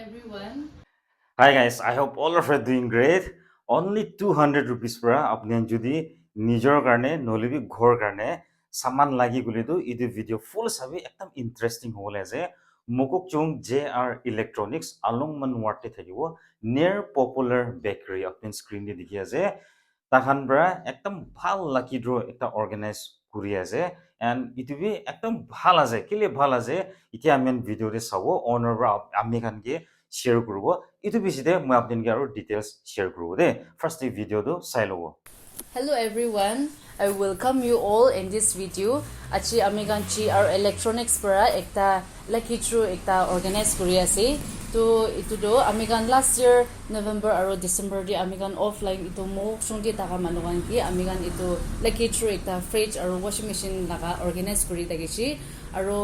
everyone. Hi guys, I hope all of you are doing great. Only 200 rupees পৰা আপুনি যদি নিজৰ কাৰণে নলিবি ঘৰ কাৰণে সামান লাগি গলিতো ইটো ভিডিও ফুল চাবি একদম ইন্টাৰেষ্টিং হ'বলে আছে মুকুক চুং JR ইলেক্ট্ৰনিক্স আলংমান ওয়াৰ্ডতে থাকিব নিয়াৰ পপুলাৰ বেকাৰী আপুনি স্ক্ৰিন দি দেখি আছে তাহান পৰা একদম ভাল লাকি ড্ৰ এটা অৰ্গানাইজ কৰি আছে এন্ড ইটো বি একদম ভাল আছে কেলে ভাল আছে এতিয়া আমি ভিডিওতে চাব অনাৰ পৰা আমি কানকে শ্বেয়াৰ কৰিব ইটো পিছতে মই আপোনাক আৰু ডিটেইলছ শ্বেয়াৰ কৰিব দে ফাৰ্ষ্ট এই ভিডিওটো চাই ল'ব Hello everyone. I welcome you all in this video. Achi amigan chi our electronics para ekta lucky true ekta organize kuri ase. To itu do amigan last year November aro December di amigan offline itu mo sungki taka manukan ki amigan itu lucky true ekta fridge aro washing machine laga organize kuri tagishi aro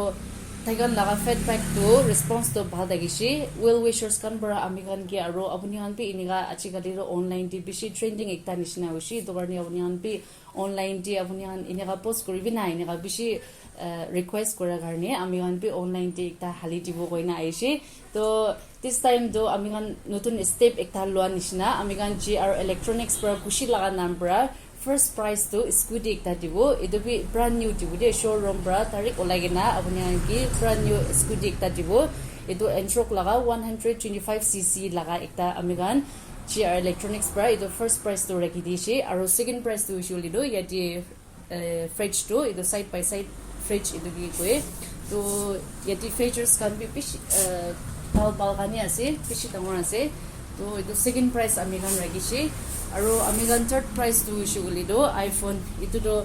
Taigan laga feedback to response to bhal dagishi well wishers kan bara amigan ki aro apuni han pi iniga achikali ro online ti bishi trending ekta nishina hoshi to garni apuni han pi online ti apuni han iniga post koribi na iniga bishi request kora garni amigan pi online ti ekta hali dibo koina aishi to this time do amigan notun step ekta loa nishina amigan GR electronics para kushi laga nam para first prize to scooty ekta dibo itu bi brand new dibo de showroom bra tarik olagena apuni ki brand new scooty ekta dibo itu entrok laga 125cc laga ekta amigan GR electronics bra itu first prize to rakhi dishi aro second prize to usually do yati fridge to itu side by side fridge itu gi koe to yati features kan bi pish bal kani ase pishi tangor ase to itu second prize amigan ragishi aro amigan third prize to usually do iPhone itu do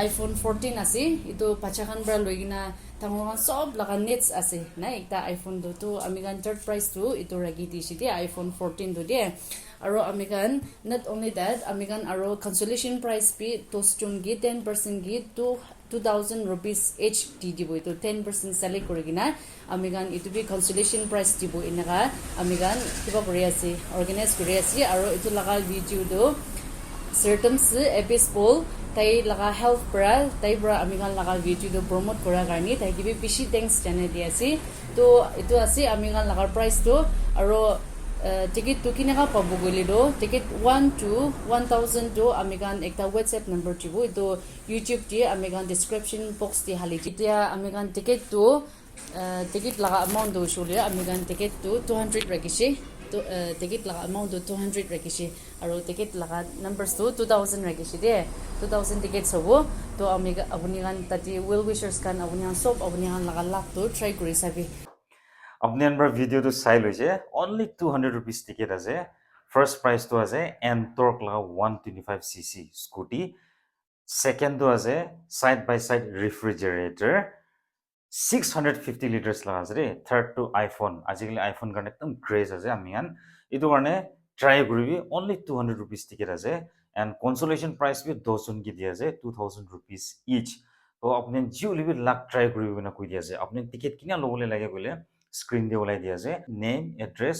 iPhone 14 ase itu pachakan bra loigina tangongan sob laga nets ase na ekta iPhone do to amigan third prize to itu ragi di sidi iPhone 14 do de aro amigan not only that amigan aro consolation prize pi to stungi 10% gi to 2000 rupees each dibo itu 10% select korigina amigan itu bi consolation prize dibo inaga amigan kiba kori ase organize kori ase aro itu laga video do certain se episode tai laga health bra tai bra amigan laga video do promote kora garni tai gibi bishi thanks channel dia ase to itu ase amigan laga price to aro ticket to kinega pabu goli do ticket 1 to 1000 do amigan ekta WhatsApp number tibo itu YouTube di amigan description box di hali dia amigan ticket to ticket laga amount do shule amigan ticket to 200 rakishi to ticket laga amount to 200 rakishi aro ticket laga numbers to 2000 rakishi de 2000 tickets hobo to amiga abunigan tati well wishers kan abunigan sob abunigan laga lak to try kuri sabi আপুনি আমাৰ ভিডিওটো চাই লৈছে only 200 rupees ticket আছে first প্ৰাইজটো আছে এন্টৰ্ক লগা 125cc scooty সেকেন্ডটো আছে সাইড বাই সাইড ৰেফ্ৰিজাৰেটৰ 650 liters লগা আছে দেই থাৰ্ড টু আইফোন আজিকালি আইফোন কাৰণে একদম ক্ৰেজ আছে আমি এইটো কাৰণে ট্ৰাই কৰিবি অনলি 200 rupees টিকেট আছে এণ্ড কনচলেশ্যন প্ৰাইচ বি 10 কি দিয়া আছে 2000 rupees ইচ তো আপুনি যি উলিবি লাক ট্ৰাই কৰিব না কৈ দিয়া আছে আপুনি টিকেট কিনা ল'বলৈ লাগে বোলে স্ক্ৰীন দি ওলাই দিয়া আছে name address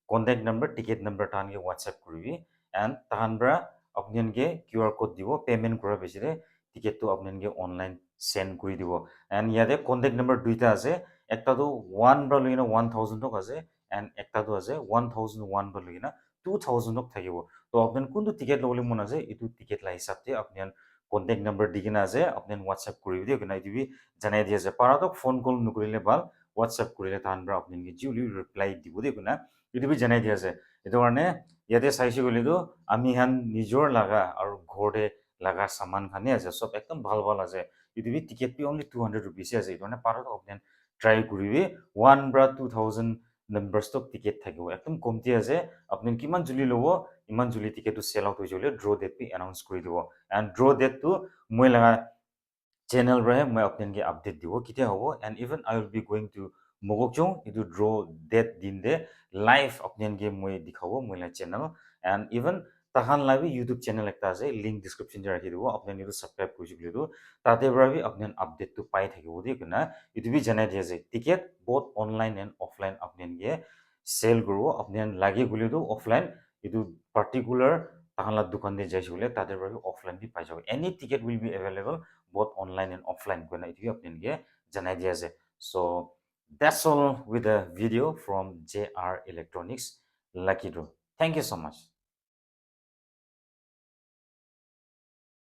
contact number ticket number তাহানকে হোৱাটছএপ কৰিবি এণ্ড তাহান পৰা আপোনালোকে QR কোড দিব পে'মেণ্ট কৰাৰ পিছতে টিকেটটো আপোনালোকে অনলাইন সেন্ড কৰি দিব এণ্ড ইয়াতে কণ্টেক্ট নম্বৰ দুইটা আছে একটাটো 1 পৰা লৈ কিনে 1000 তক আছে এণ্ড একটাটো আছে 1001 পৰা লৈ কিনে 2000 তক থাকিব তো আপুনি কোনটো টিকেট ল'বলৈ মন আছে এইটো টিকেট লা হিচাপতে আপুনি কণ্টেক্ট নম্বৰ দি কিনে আছে আপুনি হোৱাটছএপ কৰিব দিয়ক না এইটো জনাই দি আছে পাৰাতক ফোন কল নকৰিলে ভাল হোৱাটছএপ কৰিলে তাহান পৰা আপোনালোকে যি ৰিপ্লাই দিব দিয়ক না এইটো জনাই দি আছে এইটো কাৰণে ইয়াতে চাইছো গ'লেতো আমি নিজৰ লাগা আৰু ঘৰতে লাগা সামান খানে আছে সব একদম ভাল ভাল আছে যদি টিকেট পি অনলি 200 rupees আছে মানে পাৰত আপনি ট্ৰাই কৰিবি 1 পৰা 2000 নাম্বাৰস তক টিকেট থাকিব একদম কমতি আছে আপনি কিমান জুলি লব ইমান জুলি টিকেটটো সেল আউট হৈ জলে ড্ৰ ডেট পি এনাউন্স কৰি দিব এন্ড ড্ৰ ডেটটো মই লাগা channel rahe मैं आपने अपडेट দিব किते होबो and even I will be going to mogokchong itu draw date din de live आपने মই दिखाबो মই la channel and even তাহান লাভি ইউটিউব চ্যানেল একটা আছে লিংক ডেসক্রিপশন এ রাখি দিব আপনি নিটো সাবস্ক্রাইব কৰি দিলে তাতে পৰা আপনি আপডেটটো পাই থাকিব দিক না ইটো বি জানাই দিয়া যে ticket both online and offline আপনি সেল করব আপনি লাগি গলিটো অফলাইন ইটো পার্টিকুলার তাহানলা দোকান দিয়ে যাইছে বলে তাদের পৰা অফলাইন বি পাই যাব any ticket will be available both online and offline gona itu apni ge janai dia je so That's all with the video from JR Electronics Lucky Draw. Thank you so much.